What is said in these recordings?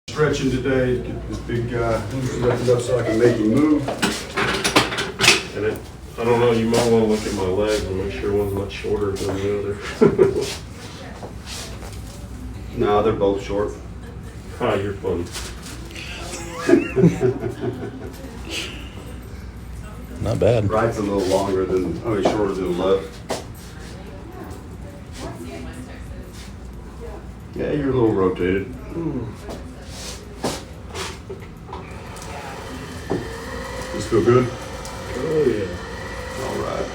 Stretching today, get this big guy lifted up so I can make him move. And I don't know, you might want to look at my legs and make sure one's much shorter than the other. No, they're both short. Ah, you're funny. Not bad. Right's a little longer than, shorter than the left. Yeah, you're a little rotated. This feel good? Oh, yeah. All right.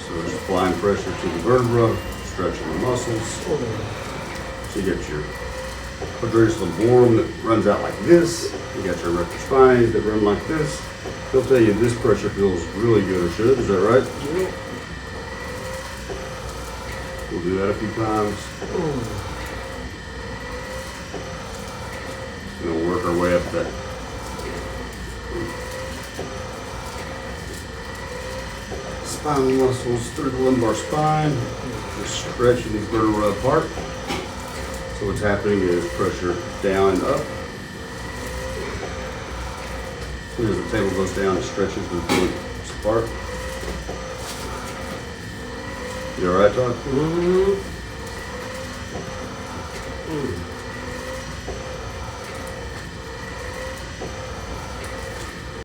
So just applying pressure to the vertebra, stretching the muscles. So you got your quadratus lumborum that runs out like this. You got your erector spines that run like this. They'll tell you this pressure feels really good or should. Is that right? Yeah. We'll do that a few times. And we'll work our way up that. Spinal muscles through the lumbar spine. We're stretching these vertebrae apart. So what's happening is pressure down and up. As soon as the table goes down, it stretches the joints apart. You all right, Todd? Mm-hmm.